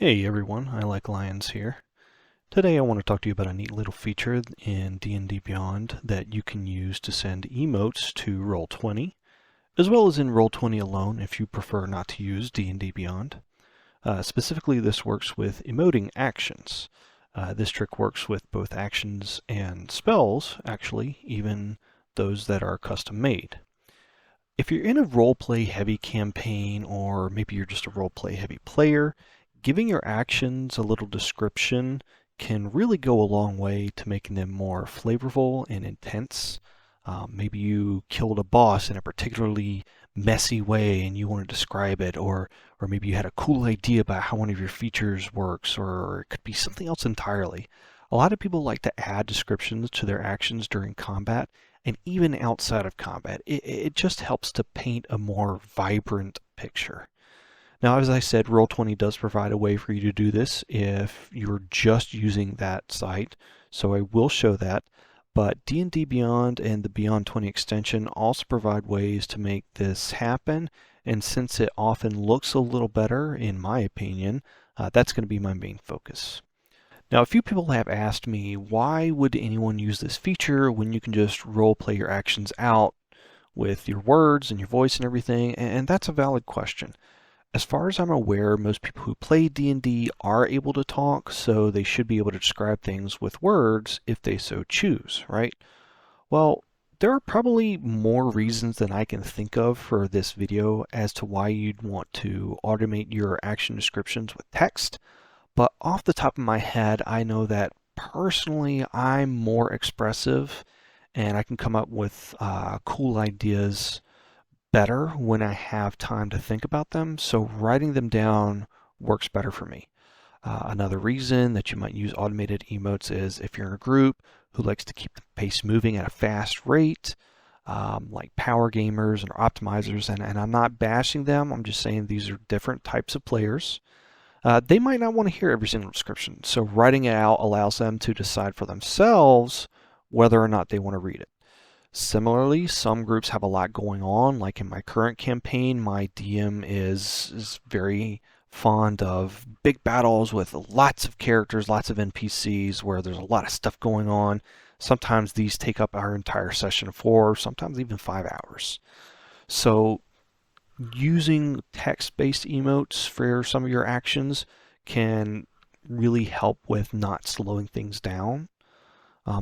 Hey everyone, I Like Lions here. Today I want to talk to you about a neat little feature in D&D Beyond that you can use to send emotes to Roll20, as well as in Roll20 alone if you prefer not to use D&D Beyond. Specifically, this works with emoting actions. This trick works with both actions and spells, actually, even those that are custom made. If you're in a roleplay heavy campaign, or maybe you're just a roleplay heavy player, giving your actions a little description can really go a long way to making them more flavorful and intense. Maybe you killed a boss in a particularly messy way and you want to describe it, or maybe you had a cool idea about how one of your features works, or it could be something else entirely. A lot of people like to add descriptions to their actions during combat, and even outside of combat. It just helps to paint a more vibrant picture. Now, as I said, Roll20 does provide a way for you to do this if you're just using that site, so I will show that. But D&D Beyond and the Beyond 20 extension also provide ways to make this happen, and since it often looks a little better, in my opinion, that's going to be my main focus. Now, a few people have asked me, why would anyone use this feature when you can just role play your actions out with your words and your voice and everything? And that's a valid question. As far as I'm aware, most people who play D&D are able to talk, so they should be able to describe things with words if they so choose, right? Well, there are probably more reasons than I can think of for this video as to why you'd want to automate your action descriptions with text. But off the top of my head, I know that personally I'm more expressive and I can come up with cool ideas better when I have time to think about them. So writing them down works better for me. Another reason that you might use automated emotes is if you're in a group who likes to keep the pace moving at a fast rate, like power gamers and optimizers, and I'm not bashing them, I'm just saying these are different types of players. They might not want to hear every single description, so writing it out allows them to decide for themselves whether or not they want to read it. Similarly, some groups have a lot going on, like in my current campaign, my DM is very fond of big battles with lots of characters, lots of NPCs, where there's a lot of stuff going on. Sometimes these take up our entire session of 4, sometimes even 5 hours. So using text-based emotes for some of your actions can really help with not slowing things down.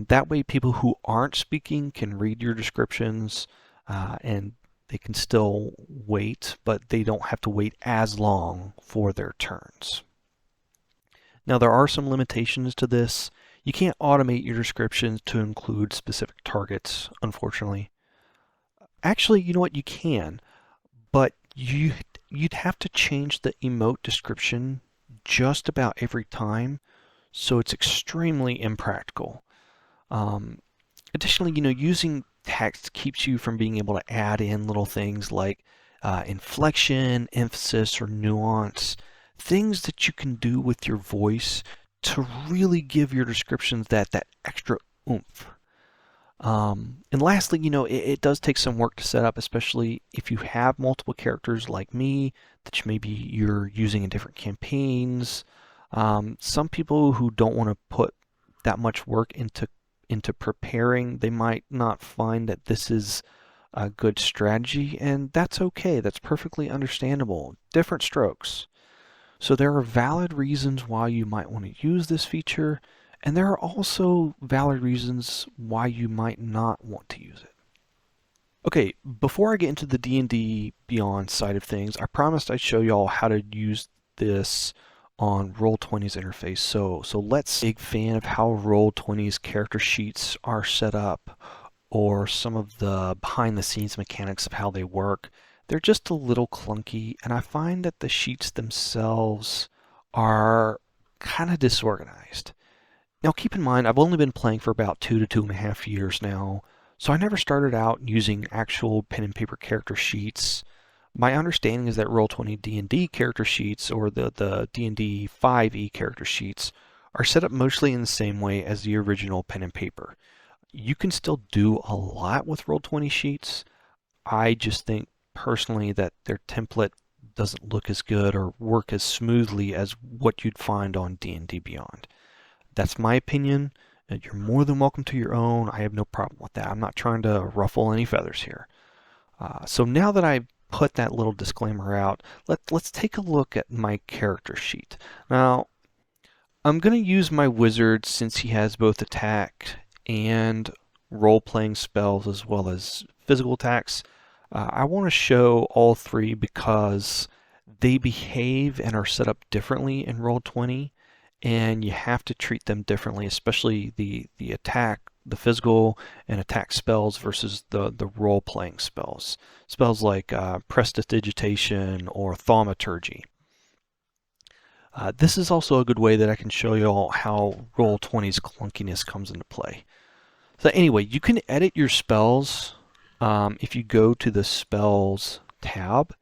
That way people who aren't speaking can read your descriptions and they can still wait, but they don't have to wait as long for their turns. Now, there are some limitations to this. You can't automate your descriptions to include specific targets, unfortunately. Actually, you know what? You can. But you'd have to change the emote description just about every time, so it's extremely impractical. Additionally, using text keeps you from being able to add in little things like inflection, emphasis, or nuance, things that you can do with your voice to really give your descriptions that extra oomph. And lastly, it does take some work to set up, especially if you have multiple characters like me that maybe you're using in different campaigns. Some people who don't want to put that much work into preparing, they might not find that this is a good strategy, and that's okay. That's perfectly understandable. Different strokes. So there are valid reasons why you might want to use this feature, and there are also valid reasons why you might not want to use it. Okay, before I get into the D&D Beyond side of things, I promised I'd show y'all how to use this on Roll20's interface. So let's big fan of how Roll20's character sheets are set up, or some of the behind the scenes mechanics of how they work. They're just a little clunky, and I find that the sheets themselves are kind of disorganized. Now keep in mind, I've only been playing for about 2 to 2.5 years now, so I never started out using actual pen and paper character sheets. My understanding is that Roll20 D&D character sheets, or the D&D 5e character sheets, are set up mostly in the same way as the original pen and paper. You can still do a lot with Roll20 sheets. I just think personally that their template doesn't look as good or work as smoothly as what you'd find on D&D Beyond. That's my opinion. You're more than welcome to your own. I have no problem with that. I'm not trying to ruffle any feathers here. So now that I've put that little disclaimer out, let's take a look at my character sheet. Now, I'm going to use my wizard since he has both attack and role-playing spells as well as physical attacks. I want to show all three because they behave and are set up differently in Roll20, and you have to treat them differently, especially the attack, the physical and attack spells versus the role-playing spells. Spells like Prestidigitation or Thaumaturgy. This is also a good way that I can show you all how Roll20's clunkiness comes into play. So anyway, you can edit your spells if you go to the Spells tab,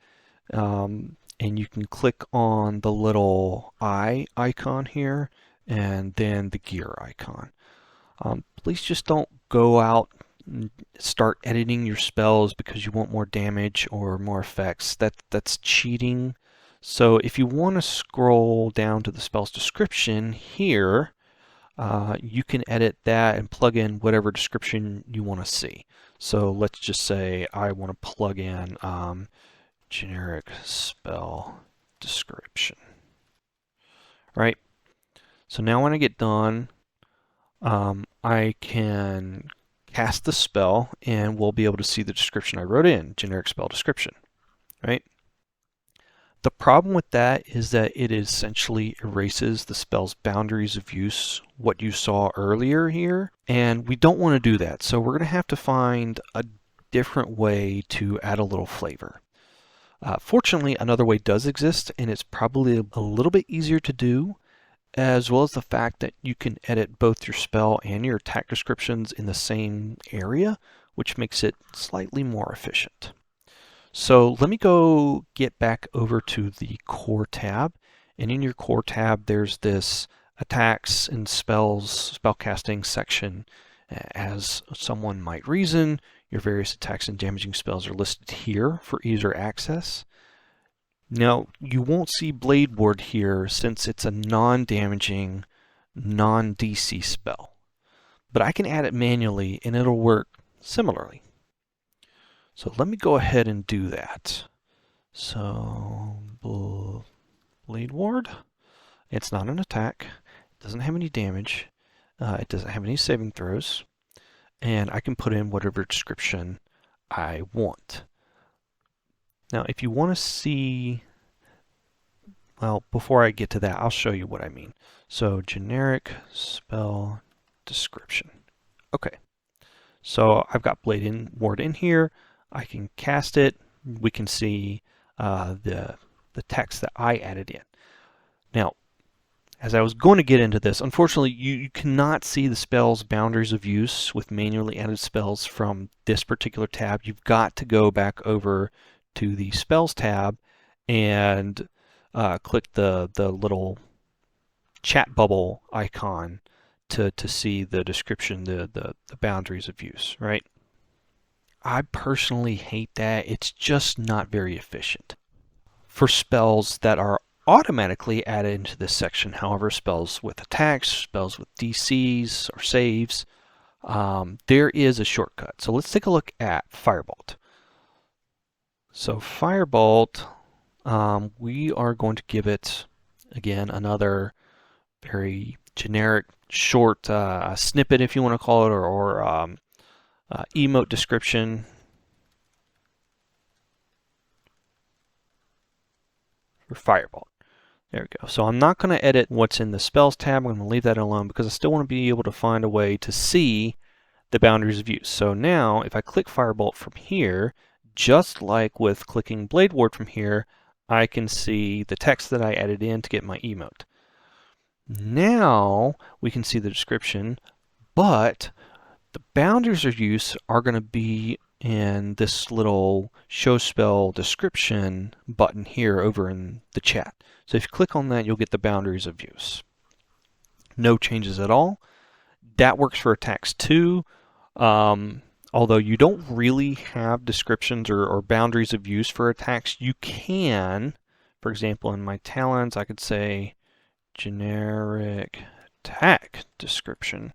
and you can click on the little eye icon here and then the gear icon. Please just don't go out and start editing your spells because you want more damage or more effects. That's cheating. So if you want to scroll down to the spell's description here, you can edit that and plug in whatever description you want to see. So let's just say I want to plug in generic spell description. Right? So now when I get done, I can cast the spell and we'll be able to see the description I wrote in, generic spell description. Right? The problem with that is that it essentially erases the spell's boundaries of use, what you saw earlier here, and we don't want to do that. So we're going to have to find a different way to add a little flavor. Fortunately, another way does exist, and it's probably a little bit easier to do, as well as the fact that you can edit both your spell and your attack descriptions in the same area, which makes it slightly more efficient. So let me go get back over to the core tab, and in your core tab there's this attacks and spells, spellcasting section. As someone might reason, your various attacks and damaging spells are listed here for easier access. Now you won't see Blade Ward here since it's a non-damaging, non-DC spell, but I can add it manually and it'll work similarly. So let me go ahead and do that. So, Blade Ward, it's not an attack, it doesn't have any damage, it doesn't have any saving throws, and I can put in whatever description I want. Now if you want to see, well, before I get to that, I'll show you what I mean. So generic spell description. Okay, so I've got Blade Ward in here. I can cast it. We can see the text that I added in. Now, as I was going to get into this, unfortunately, you cannot see the spell's boundaries of use with manually added spells from this particular tab. You've got to go back over to the Spells tab and click the little chat bubble icon to see the description, the boundaries of use, right? I personally hate that. It's just not very efficient. For spells that are automatically added into this section, however, spells with attacks, spells with DCs or saves, there is a shortcut. So let's take a look at Firebolt. So Firebolt, we are going to give it, again, another very generic, short snippet, if you want to call it, or emote description. For Firebolt. There we go. So I'm not going to edit what's in the Spells tab. I'm going to leave that alone because I still want to be able to find a way to see the boundaries of use. So now if I click Firebolt from here, just like with clicking Blade Ward from here, I can see the text that I added in to get my emote. Now we can see the description, but the boundaries of use are going to be in this little show spell description button here over in the chat. So if you click on that, you'll get the boundaries of use. No changes at all. That works for attacks too. Although you don't really have descriptions or boundaries of use for attacks, you can, for example, in my talents, I could say generic attack description.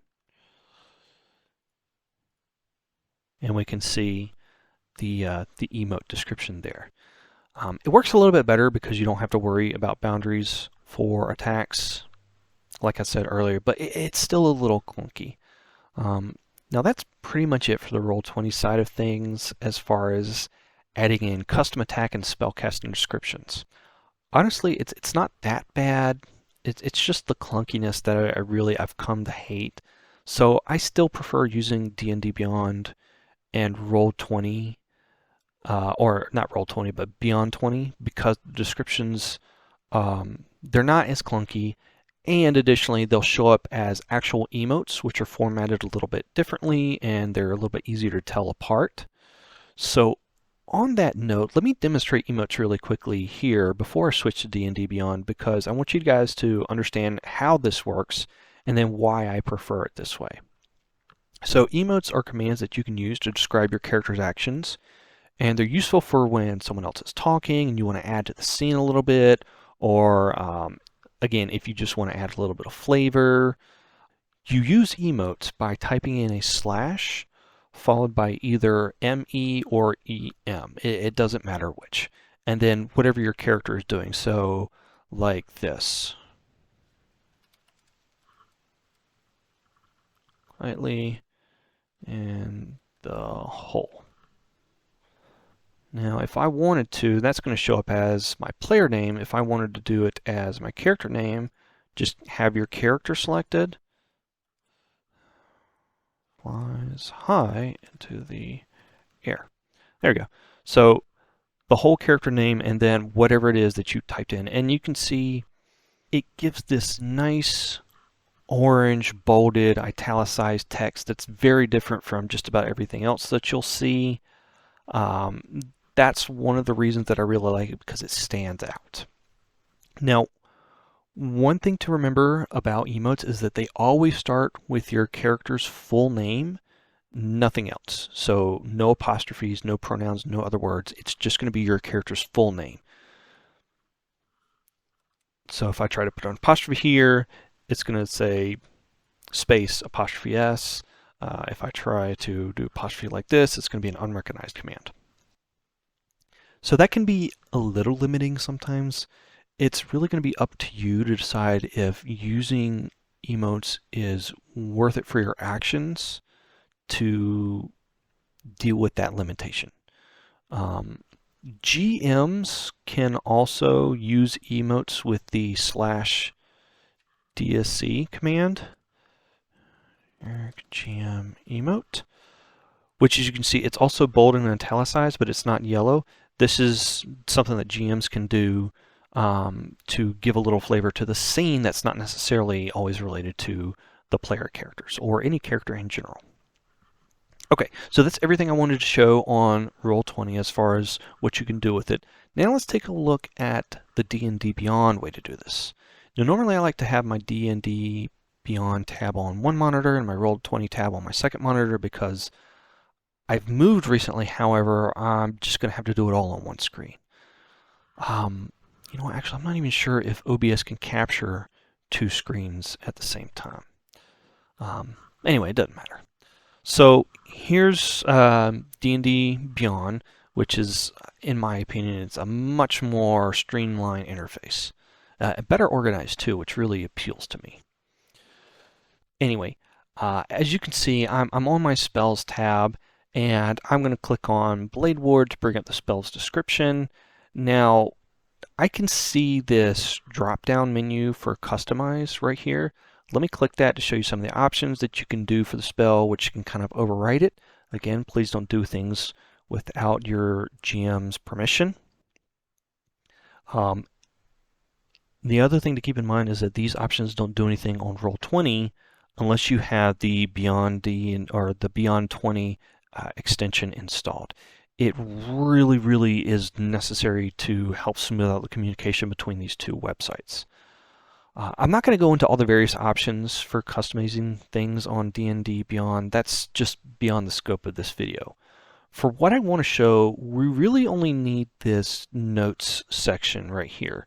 And we can see the emote description there. It works a little bit better because you don't have to worry about boundaries for attacks, like I said earlier, but it's still a little clunky. Now that's pretty much it for the Roll20 side of things as far as adding in custom attack and spellcasting descriptions. Honestly, it's not that bad. It's just the clunkiness that I've come to hate. So I still prefer using D&D Beyond and Roll20, or not Roll20, but Beyond20, because the descriptions, they're not as clunky, and additionally they'll show up as actual emotes, which are formatted a little bit differently, and they're a little bit easier to tell apart. So on that note, let me demonstrate emotes really quickly here before I switch to D&D Beyond, because I want you guys to understand how this works and then why I prefer it this way. So emotes are commands that you can use to describe your character's actions, and they're useful for when someone else is talking and you want to add to the scene a little bit, or again, if you just want to add a little bit of flavor. You use emotes by typing in a slash followed by either ME or EM. It doesn't matter which. And then whatever your character is doing. So like this. Quietly in the hole. Now if I wanted to, that's going to show up as my player name. If I wanted to do it as my character name, just have your character selected. Flies high into the air. There we go. So the whole character name and then whatever it is that you typed in. And you can see it gives this nice orange, bolded, italicized text that's very different from just about everything else that you'll see. That's one of the reasons that I really like it, because it stands out. Now, one thing to remember about emotes is that they always start with your character's full name, nothing else. So no apostrophes, no pronouns, no other words. It's just going to be your character's full name. So if I try to put an apostrophe here, it's going to say space apostrophe S. If I try to do apostrophe like this, it's going to be an unrecognized command. So that can be a little limiting sometimes. It's really going to be up to you to decide if using emotes is worth it for your actions to deal with that limitation. GMs can also use emotes with the /DSC command. GM emote, which as you can see, it's also bold and italicized, but it's not yellow. This is something that GMs can do to give a little flavor to the scene that's not necessarily always related to the player characters or any character in general. Okay, so that's everything I wanted to show on Roll20 as far as what you can do with it. Now let's take a look at the D&D Beyond way to do this. Now normally I like to have my D&D Beyond tab on one monitor and my Roll20 tab on my second monitor because I've moved recently. However, I'm just going to have to do it all on one screen. You know, actually, I'm not even sure if OBS can capture two screens at the same time. Anyway, it doesn't matter. So here's D&D Beyond, which is, in my opinion, it's a much more streamlined interface. Better organized too, which really appeals to me. Anyway, as you can see, I'm on my spells tab, and I'm going to click on Blade Ward to bring up the spell's description. Now, I can see this drop-down menu for customize right here. Let me click that to show you some of the options that you can do for the spell, which can kind of override it. Again, please don't do things without your GM's permission. The other thing to keep in mind is that these options don't do anything on Roll20 unless you have the Beyond or the Beyond20 extension installed. It really is necessary to help smooth out the communication between these two websites. I'm not going to go into all the various options for customizing things on D&D Beyond. That's just beyond the scope of this video. For what I want to show, we really only need this notes section right here.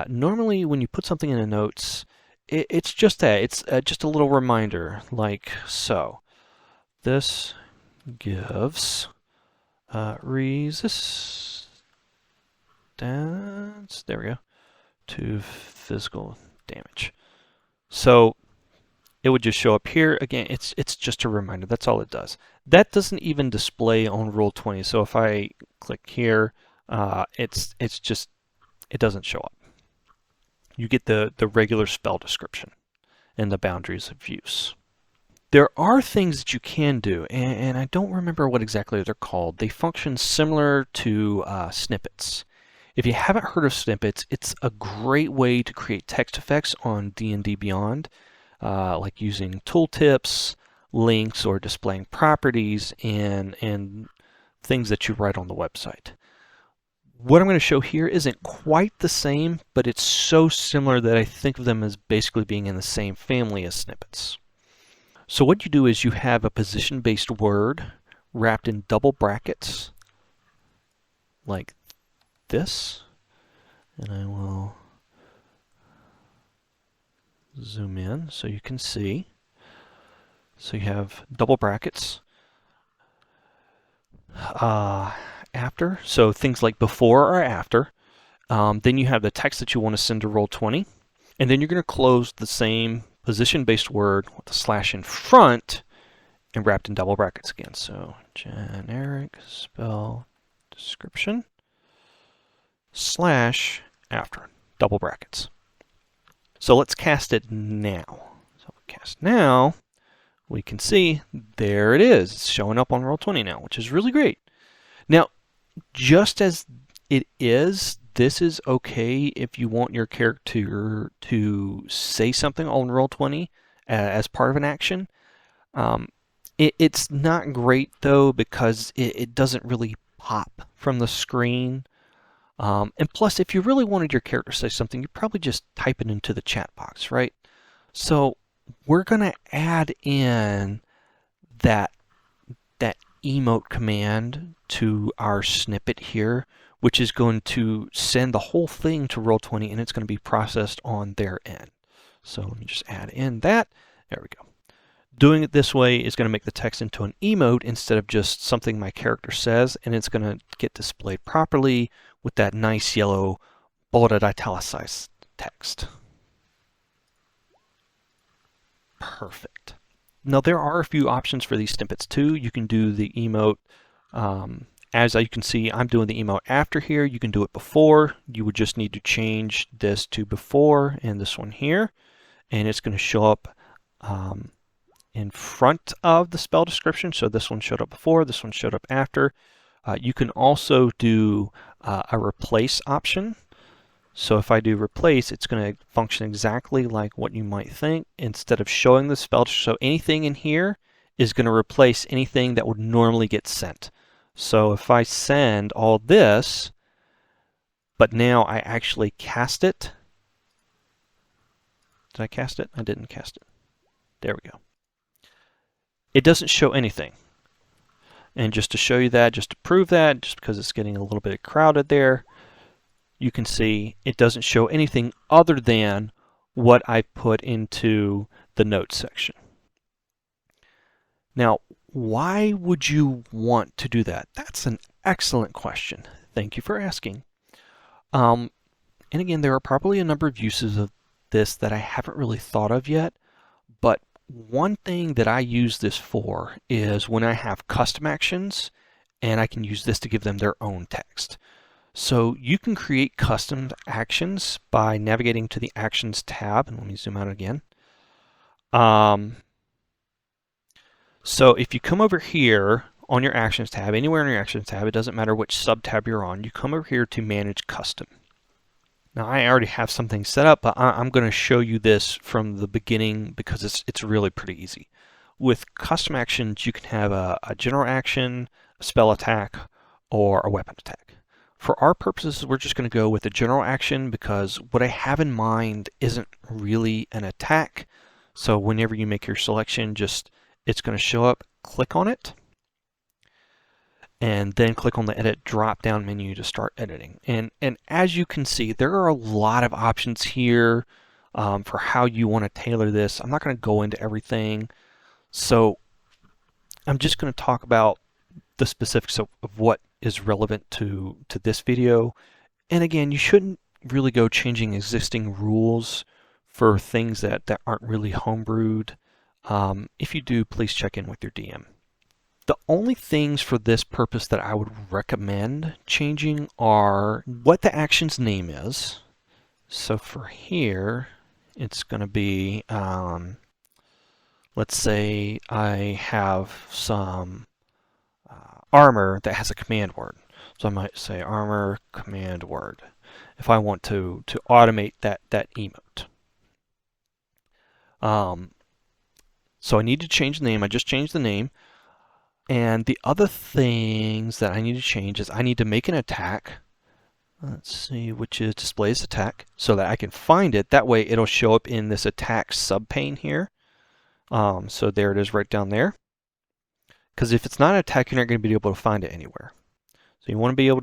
Normally when you put something in the notes, it's just that. It's just a little reminder, like so. This gives resistance, there we go, to physical damage. So it would just show up here. Again, it's just a reminder. That's all it does. That doesn't even display on Roll20. So if I click here, it doesn't show up. You get the regular spell description and the boundaries of use. There are things that you can do, and I don't remember what exactly they're called. They function similar to snippets. If you haven't heard of snippets, it's a great way to create text effects on D&D Beyond, like using tooltips, links, or displaying properties and things that you write on the website. What I'm going to show here isn't quite the same, but it's so similar that I think of them as basically being in the same family as snippets. So what you do is you have a position-based word wrapped in double brackets like this, and I will zoom in so you can see. So you have double brackets after, so things like before or after. Then you have the text that you want to send to Roll20, and then you're going to close the same position-based word with a slash in front and wrapped in double brackets again. So generic spell description slash after double brackets. So let's cast it now. So if we cast now, we can see there it is. It's showing up on Roll20 now, which is really great. Now, just as it is, this is okay if you want your character to say something on Roll20 as part of an action. It's not great though because it doesn't really pop from the screen. And plus, if you really wanted your character to say something, you'd probably just type it into the chat box, right? So we're going to add in that emote command to our snippet here, which is going to send the whole thing to Roll20 and it's going to be processed on their end. So let me just add in that. There we go. Doing it this way is going to make the text into an emote instead of just something my character says, and it's going to get displayed properly with that nice yellow bolded italicized text. Perfect. Now there are a few options for these snippets too. You can do the emote, as you can see, I'm doing the emote after here. You can do it before. You would just need to change this to before and this one here, and it's going to show up in front of the spell description. So this one showed up before, this one showed up after. You can also do a replace option. So if I do replace, it's going to function exactly like what you might think. Instead of showing the spell, so anything in here is going to replace anything that would normally get sent. So if I send all this, but now I actually cast it. Did I cast it? I didn't cast it. There we go. It doesn't show anything. And just to show you that, just to prove that, just because it's getting a little bit crowded there, you can see it doesn't show anything other than what I put into the notes section. Now, why would you want to do that? That's an excellent question. Thank you for asking. And again, there are probably a number of uses of this that I haven't really thought of yet, but one thing that I use this for is when I have custom actions and I can use this to give them their own text. So you can create custom actions by navigating to the Actions tab, and let me zoom out again. So if you come over here on your Actions tab, anywhere on your Actions tab, it doesn't matter which sub-tab you're on, you come over here to Manage Custom. Now I already have something set up, but I'm going to show you this from the beginning because it's really pretty easy. With custom actions, you can have a general action, a spell attack, or a weapon attack. For our purposes, we're just going to go with the general action because what I have in mind isn't really an attack. So whenever you make your selection, it's going to show up, click on it, and then click on the edit drop down menu to start editing. And as you can see, there are a lot of options here for how you want to tailor this. I'm not going to go into everything. So I'm just going to talk about the specifics of what is relevant to this video. And again, you shouldn't really go changing existing rules for things that aren't really homebrewed. If you do, please check in with your DM. The only things for this purpose that I would recommend changing are what the action's name is. So for here, it's going to be, let's say I have some armor that has a command word. So I might say armor command word if I want to automate that emote. So I need to change the name. I just changed the name. And the other things that I need to change is I need to make an attack. Let's see, which is displays attack, so that I can find it. That way it'll show up in this attack subpane here. So there it is right down there. Because if it's not an attack, you're not going to be able to find it anywhere. So you want to be able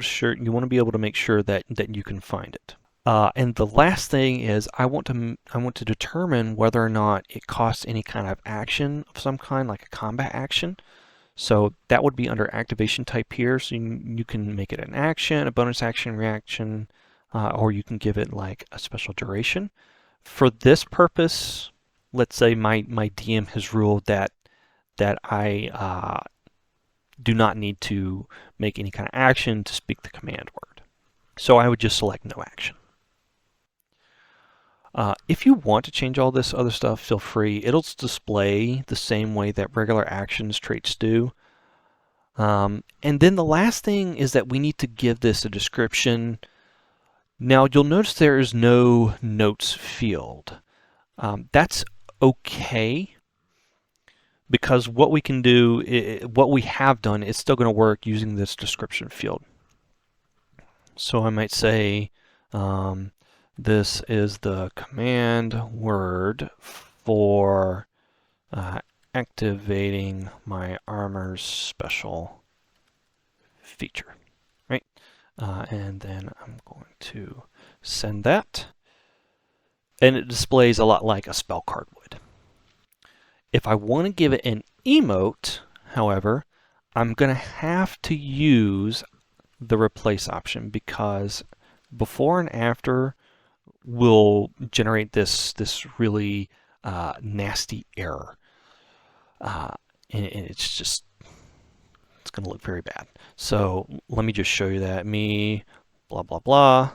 to make sure that you can find it. And the last thing is I want to determine whether or not it costs any kind of action of some kind, like a combat action. So that would be under activation type here. So you can make it an action, a bonus action, reaction, or you can give it like a special duration. For this purpose, let's say my DM has ruled that I do not need to make any kind of action to speak the command word. So I would just select no action. If you want to change all this other stuff, feel free. It'll display the same way that regular actions traits do. And then the last thing is that we need to give this a description. Now you'll notice there is no notes field. That's okay, because what we can do, what we have done, is still going to work using this description field. So I might say, this is the command word for activating my armor's special feature, right? And then I'm going to send that. And it displays a lot like a spell card would. If I want to give it an emote, however, I'm going to have to use the replace option, because before and after will generate this really nasty error. And it's going to look very bad. So let me just show you that. Me, blah, blah, blah.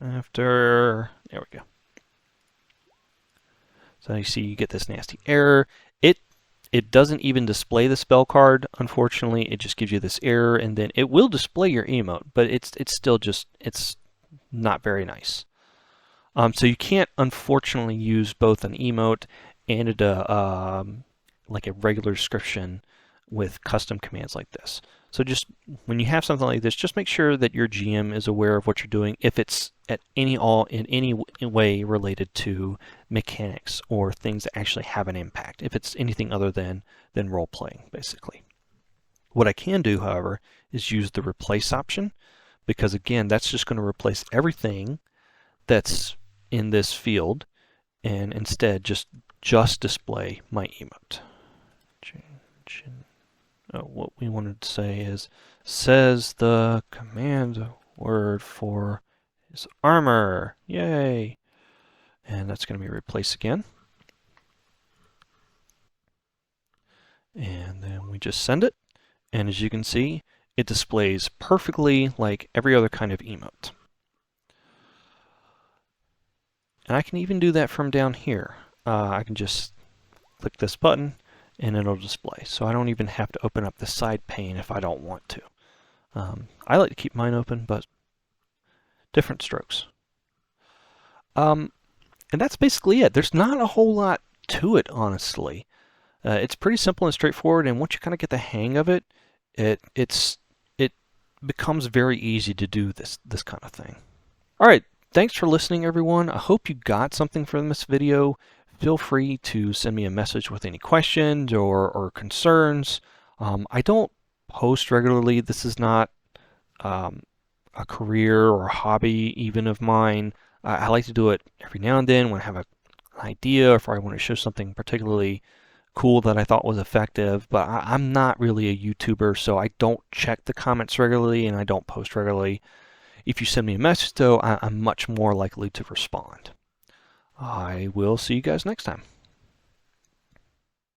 After, there we go. So you see you get this nasty error. It doesn't even display the spell card, unfortunately. It just gives you this error, and then it will display your emote, but it's still just, it's not very nice. So you can't, unfortunately, use both an emote and like a regular description with custom commands like this. So just when you have something like this, just make sure that your GM is aware of what you're doing if it's in any way related to mechanics or things that actually have an impact. If it's anything other than role playing, basically. What I can do, however, is use the replace option, because again, that's just going to replace everything that's in this field and instead just display my emote. What we wanted to say is, says the command word for his armor. Yay! And that's going to be replaced again. And then we just send it. And as you can see, it displays perfectly like every other kind of emote. And I can even do that from down here. I can just click this button and it'll display. So I don't even have to open up the side pane if I don't want to. I like to keep mine open, but different strokes. And that's basically it. There's not a whole lot to it, honestly. It's pretty simple and straightforward, and once you kind of get the hang of it, it becomes very easy to do this kind of thing. All right, thanks for listening, everyone. I hope you got something from this video. Feel free to send me a message with any questions or concerns. I don't post regularly. This is not a career or a hobby even of mine. I like to do it every now and then when I have an idea, or if I want to show something particularly cool that I thought was effective, but I'm not really a YouTuber, so I don't check the comments regularly and I don't post regularly. If you send me a message, though, I'm much more likely to respond. I will see you guys next time.